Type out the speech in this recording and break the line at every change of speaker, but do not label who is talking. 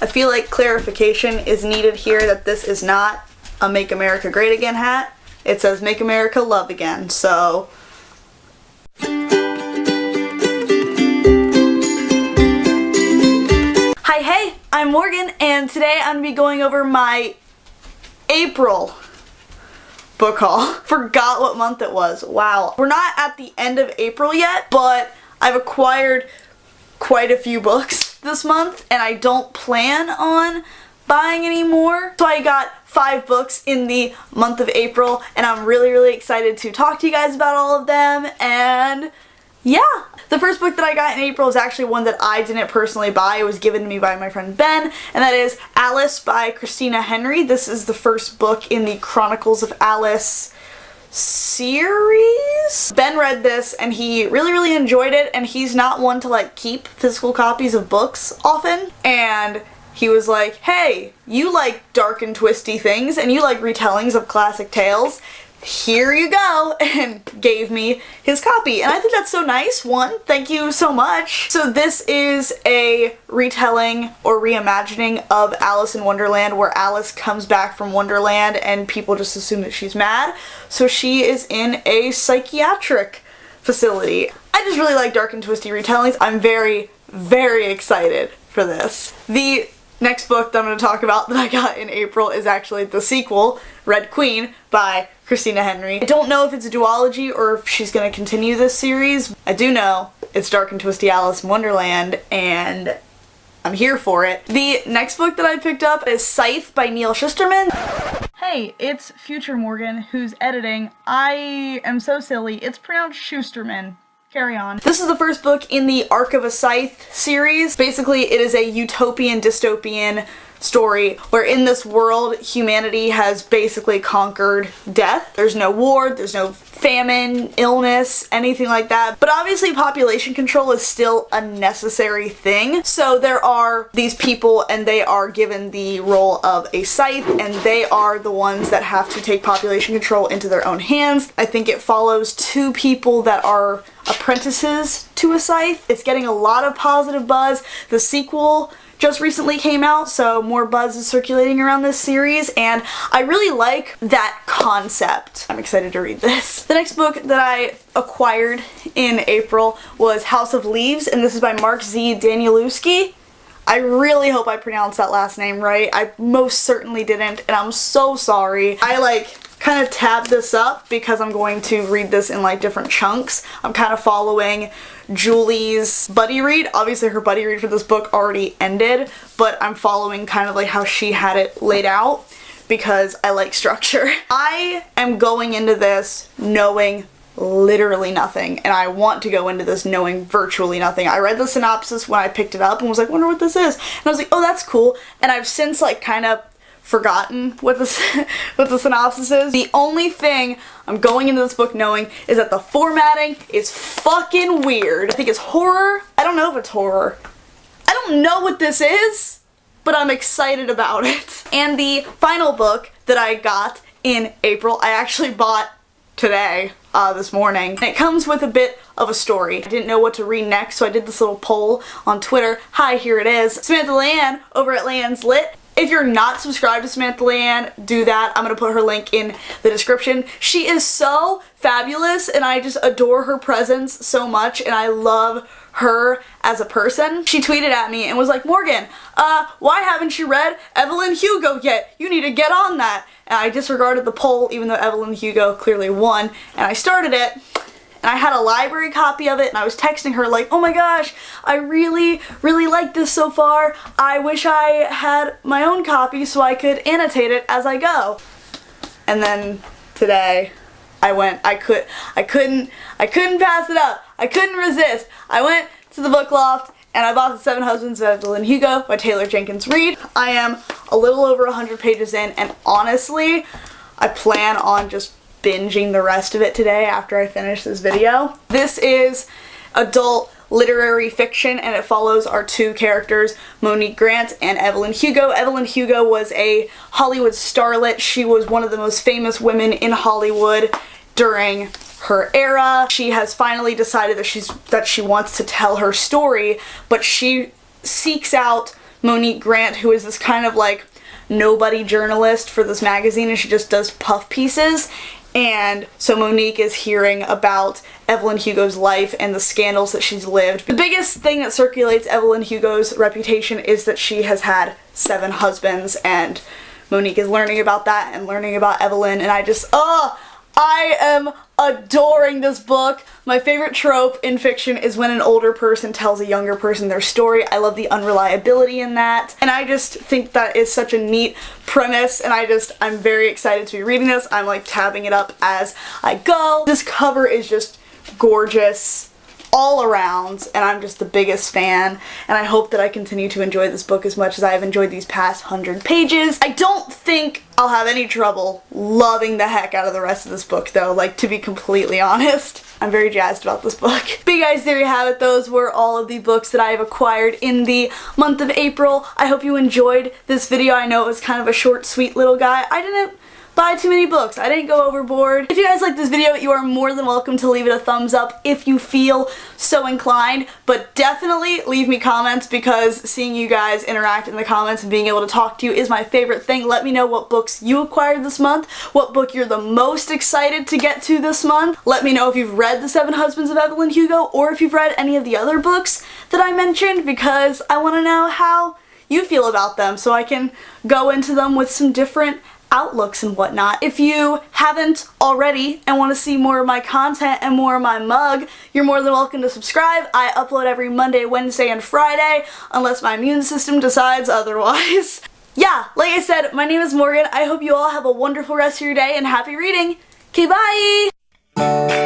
I feel like clarification is needed here that this is not a Make America Great Again hat. It says Make America Love Again, so... Hi, hey, I'm Morgan, and today I'm going to be going over my April book haul. Forgot what month it was. Wow. We're not at the end of April yet, but I've acquired quite a few books this month, and I don't plan on buying any more. So I got 5 books in the month of April, and I'm really excited to talk to you guys about all of them, and yeah. The first book that I got in April is actually one that I didn't personally buy. It was given to me by my friend Ben, and that is Alice by Christina Henry. This is the first book in the Chronicles of Alice series. Ben read this and he really enjoyed it, and he's not one to like keep physical copies of books often, and he was like, hey, you like dark and twisty things and you like retellings of classic tales, here you go, and gave me his copy, and I think that's so nice. One, thank you so much. So this is a retelling or reimagining of Alice in Wonderland, where Alice comes back from Wonderland and people just assume that she's mad, so she is in a psychiatric facility. I just really like dark and twisty retellings. I'm very excited for this. The next book that I'm going to talk about that I got in April is actually the sequel, Red Queen by Christina Henry. I don't know if it's a duology or if she's going to continue this series. I do know it's Dark and Twisty Alice in Wonderland, and I'm here for it. The next book that I picked up is Scythe by Neal Shusterman. Hey, it's future Morgan who's editing. I am so silly. It's pronounced Shusterman. Carry on. This is the first book in the Arc of a Scythe series. Basically, it is a utopian, dystopian story where in this world, humanity has basically conquered death. There's no war, there's no famine, illness, anything like that. But obviously population control is still a necessary thing. So there are these people, and they are given the role of a scythe, and they are the ones that have to take population control into their own hands. I think it follows 2 people that are apprentices to a scythe. It's getting a lot of positive buzz. The sequel just recently came out, so more buzz is circulating around this series, and I really like that concept. I'm excited to read this. The next book that I acquired in April was House of Leaves, and this is by Danielewski. I really hope I pronounced that last name right. I most certainly didn't, and I'm so sorry. I kind of tabbed this up because I'm going to read this in like different chunks. I'm kind of following Julie's buddy read. Obviously her buddy read for this book already ended, but I'm following kind of like how she had it laid out because I like structure. I am going into this knowing literally nothing, and I want to go into this knowing virtually nothing. I read the synopsis when I picked it up and was like, wonder what this is, and I was like, oh, that's cool, and I've since like kind of forgotten what the synopsis is. The only thing I'm going into this book knowing is that the formatting is fucking weird. I think it's horror. I don't know if it's horror. I don't know what this is, but I'm excited about it. And the final book that I got in April, I actually bought today, this morning. And it comes with a bit of a story. I didn't know what to read next, so I did this little poll on Twitter. Hi, here it is. Samantha Leanne over at Leanne's Lit. If you're not subscribed to Samantha Leanne, do that. I'm going to put her link in the description. She is so fabulous, and I just adore her presence so much, and I love her as a person. She tweeted at me and was like, Morgan, why haven't you read Evelyn Hugo yet? You need to get on that. And I disregarded the poll, even though Evelyn Hugo clearly won, and I started it. And I had a library copy of it, and I was texting her like, oh my gosh, I really like this so far. I wish I had my own copy so I could annotate it as I go. And then today I couldn't pass it up. I couldn't resist. I went to the book loft and I bought The 7 Husbands of Evelyn Hugo by Jenkins Reid. I am a little over 100 pages in, and honestly, I plan on just binging the rest of it today after I finish this video. This is adult literary fiction, and it follows our 2 characters, Monique Grant and Evelyn Hugo. Evelyn Hugo was a Hollywood starlet. She was one of the most famous women in Hollywood during her era. She has finally decided that she wants to tell her story, but she seeks out Monique Grant, who is this kind of like nobody journalist for this magazine, and she just does puff pieces. And so Monique is hearing about Evelyn Hugo's life and the scandals that she's lived. The biggest thing that circulates Evelyn Hugo's reputation is that she has had 7 husbands, and Monique is learning about that and learning about Evelyn, and I am adoring this book. My favorite trope in fiction is when an older person tells a younger person their story. I love the unreliability in that, and I just think that is such a neat premise, and I'm very excited to be reading this. I'm like tabbing it up as I go. This cover is just gorgeous all around, and I'm just the biggest fan, and I hope that I continue to enjoy this book as much as I have enjoyed these past 100 pages. I don't think I'll have any trouble loving the heck out of the rest of this book though, like, to be completely honest. I'm very jazzed about this book. But you guys, there you have it. Those were all of the books that I have acquired in the month of April. I hope you enjoyed this video. I know it was kind of a short, sweet little guy. I didn't buy too many books. I didn't go overboard. If you guys like this video, you are more than welcome to leave it a thumbs up if you feel so inclined, but definitely leave me comments, because seeing you guys interact in the comments and being able to talk to you is my favorite thing. Let me know what books you acquired this month, what book you're the most excited to get to this month. Let me know if you've read The 7 Husbands of Evelyn Hugo, or if you've read any of the other books that I mentioned, because I want to know how you feel about them so I can go into them with some different outlooks and whatnot. If you haven't already and want to see more of my content and more of my mug, you're more than welcome to subscribe. I upload every Monday, Wednesday, and Friday, unless my immune system decides otherwise. Yeah, like I said, my name is Morgan. I hope you all have a wonderful rest of your day and happy reading. Okay, bye!